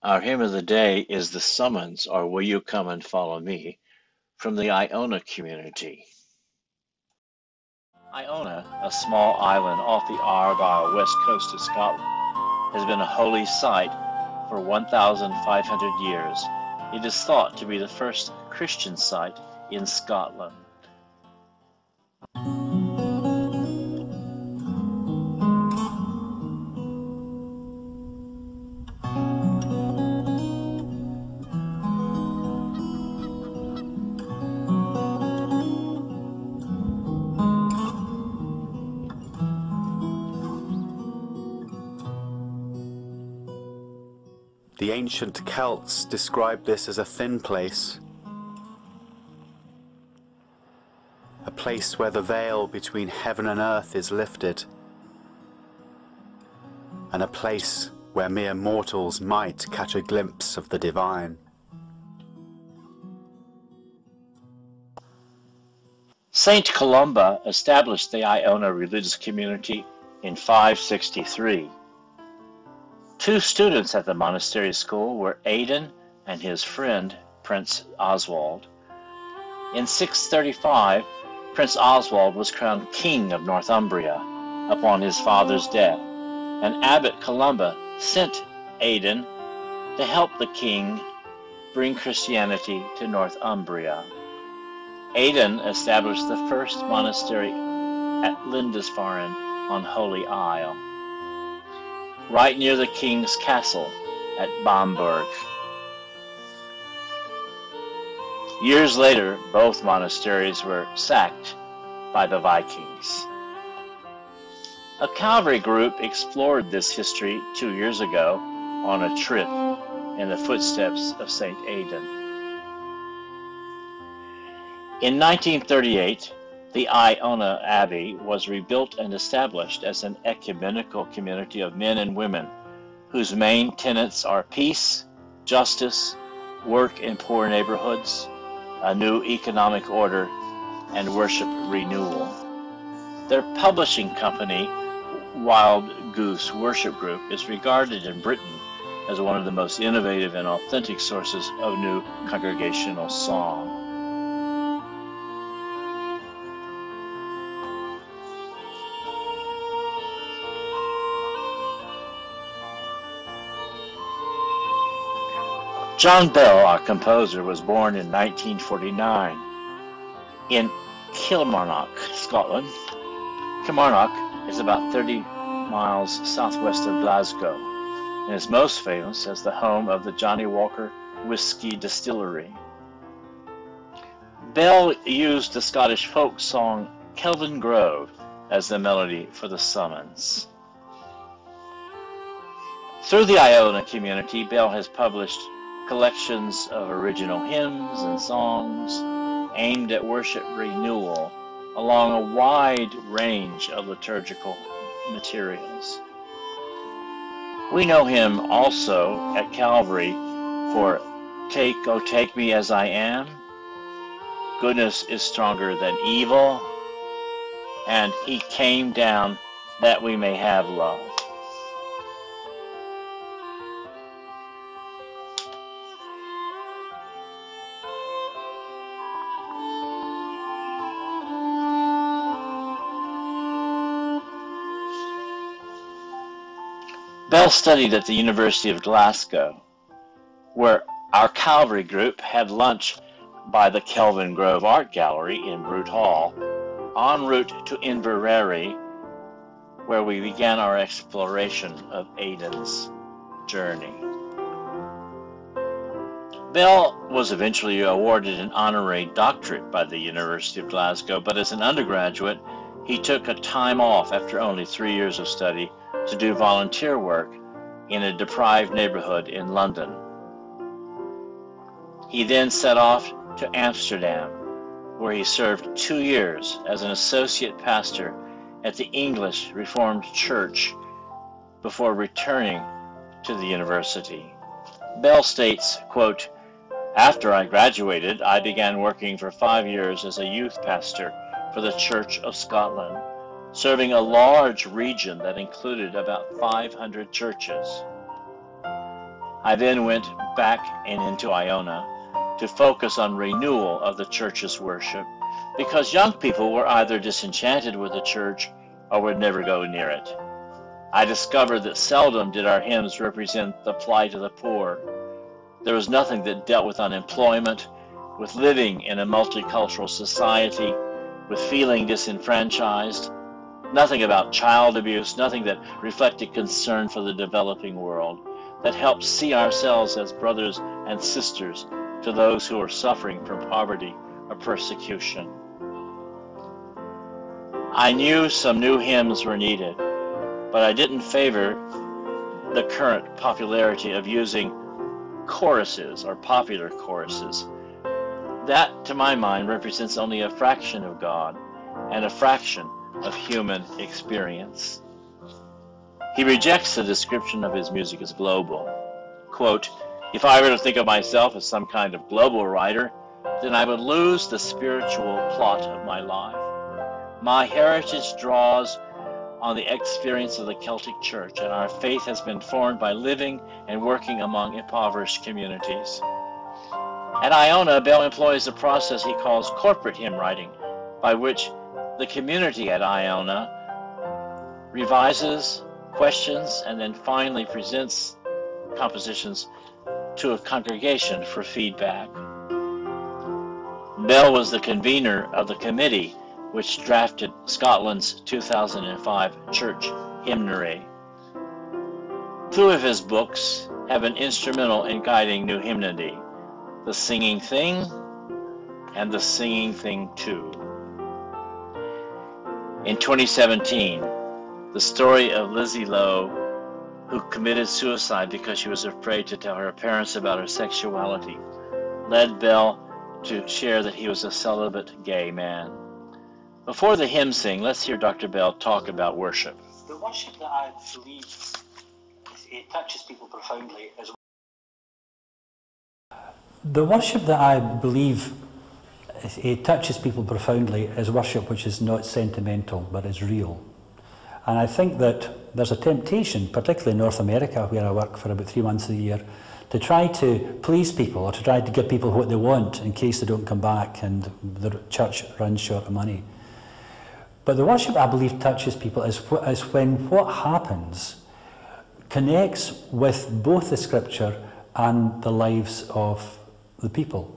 Our hymn of the day is the Summons, or Will You Come and Follow Me, from the Iona community. Iona, a small island off the Argyll west coast of Scotland, has been a holy site for 1,500 years. It is thought to be the first Christian site in Scotland. The ancient Celts described this as a thin place, a place where the veil between heaven and earth is lifted, and a place where mere mortals might catch a glimpse of the divine. Saint Columba established the Iona religious community in 563. Two students at the monastery school were Aidan and his friend, Prince Oswald. In 635, Prince Oswald was crowned King of Northumbria upon his father's death, and Abbot Columba sent Aidan to help the king bring Christianity to Northumbria. Aidan established the first monastery at Lindisfarne on Holy Isle, right near the king's castle at Bamberg. Years later, both monasteries were sacked by the Vikings. A Calvary group explored this history 2 years ago on a trip in the footsteps of St. Aidan. In 1938, the Iona Abbey was rebuilt and established as an ecumenical community of men and women whose main tenets are peace, justice, work in poor neighborhoods, a new economic order, and worship renewal. Their publishing company, Wild Goose Worship Group, is regarded in Britain as one of the most innovative and authentic sources of new congregational song. John Bell, our composer, was born in 1949 in Kilmarnock, Scotland. Kilmarnock is about 30 miles southwest of Glasgow and is most famous as the home of the Johnnie Walker Whiskey Distillery. Bell used the Scottish folk song Kelvin Grove as the melody for the Summons. Through the Iona community, Bell has published collections of original hymns and songs aimed at worship renewal along a wide range of liturgical materials. We know him also at Calvary for Take, O Take Me As I Am, Goodness is Stronger Than Evil, and He Came Down That We May Have Love. Bell studied at the University of Glasgow, where our Calvary group had lunch by the Kelvin Grove Art Gallery in Brute Hall, en route to Inverary, where we began our exploration of Aidan's journey. Bell was eventually awarded an honorary doctorate by the University of Glasgow, but as an undergraduate, he took a time off after only 3 years of study to do volunteer work in a deprived neighborhood in London. He then set off to Amsterdam, where he served 2 years as an associate pastor at the English Reformed Church before returning to the university. Bell states, quote, "After I graduated, I began working for 5 years as a youth pastor for the Church of Scotland, serving a large region that included about 500 churches. I then went back and into Iona to focus on renewal of the church's worship, because young people were either disenchanted with the church or would never go near it. I discovered that seldom did our hymns represent the plight of the poor. There was nothing that dealt with unemployment, with living in a multicultural society, with feeling disenfranchised, nothing about child abuse, nothing that reflected concern for the developing world, that helped see ourselves as brothers and sisters to those who are suffering from poverty or persecution. I knew some new hymns were needed, but I didn't favor the current popularity of using choruses or popular choruses. That, to my mind, represents only a fraction of God and a fraction of human experience. He rejects the description of his music as global. Quote, "If I were to think of myself as some kind of global writer, then I would lose the spiritual plot of my life. My heritage draws on the experience of the Celtic Church, and our faith has been formed by living and working among impoverished communities." At Iona, Bell employs a process he calls corporate hymn writing, by which the community at Iona revises, questions, and then finally presents compositions to a congregation for feedback. Bell was the convener of the committee which drafted Scotland's 2005 church hymnary. Two of his books have been instrumental in guiding new hymnody: The Singing Thing and The Singing Thing 2. In 2017, the story of Lizzie Lowe, who committed suicide because she was afraid to tell her parents about her sexuality, led Bell to share that he was a celibate gay man. Before the hymn sing, let's hear Dr. Bell talk about worship. The worship that I believe it touches people profoundly is worship which is not sentimental but is real. And I think that there's a temptation, particularly in North America where I work for about 3 months a year, to try to please people or to try to give people what they want in case they don't come back and the church runs short of money. But the worship I believe touches people is when what happens connects with both the scripture and the lives of the people.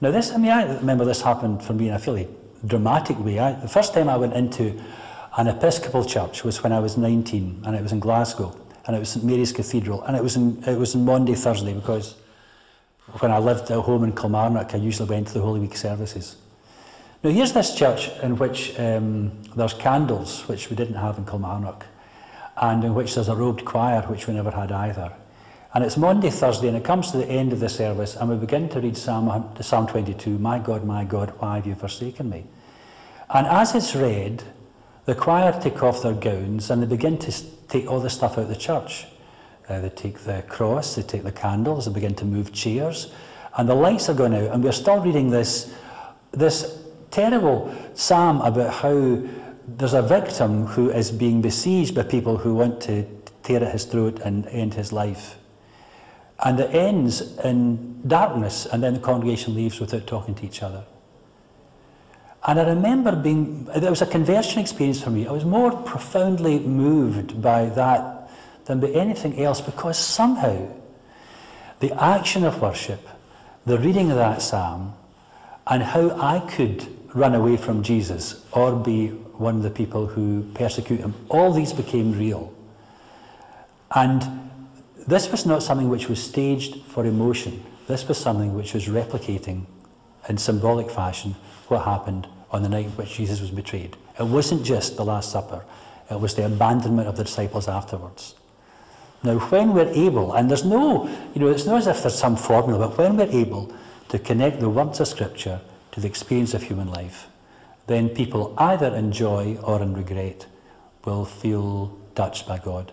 Now I remember this happened for me in a fairly dramatic way. The first time I went into an Episcopal church was when I was 19, and it was in Glasgow, and it was St Mary's Cathedral, and it was on Monday, Thursday, because when I lived at home in Kilmarnock, I usually went to the Holy Week services. Now here's this church in which there's candles, which we didn't have in Kilmarnock, and in which there's a robed choir, which we never had either. And it's Monday, Thursday, and it comes to the end of the service, and we begin to read Psalm 22, my God, why have you forsaken me?" And as it's read, the choir take off their gowns, and they begin to take all the stuff out of the church. They take the cross, they take the candles, they begin to move chairs, and the lights are going out, and we're still reading this terrible psalm about how there's a victim who is being besieged by people who want to tear at his throat and end his life. And it ends in darkness, and then the congregation leaves without talking to each other. And I remember it was a conversion experience for me. I was more profoundly moved by that than by anything else, because somehow the action of worship, the reading of that psalm, and how I could run away from Jesus or be one of the people who persecute him, all these became real. And this was not something which was staged for emotion. This was something which was replicating in symbolic fashion what happened on the night in which Jesus was betrayed. It wasn't just the Last Supper, it was the abandonment of the disciples afterwards. Now when we're able, and there's no, it's not as if there's some formula, but when we're able to connect the words of Scripture to the experience of human life, then people either in joy or in regret will feel touched by God.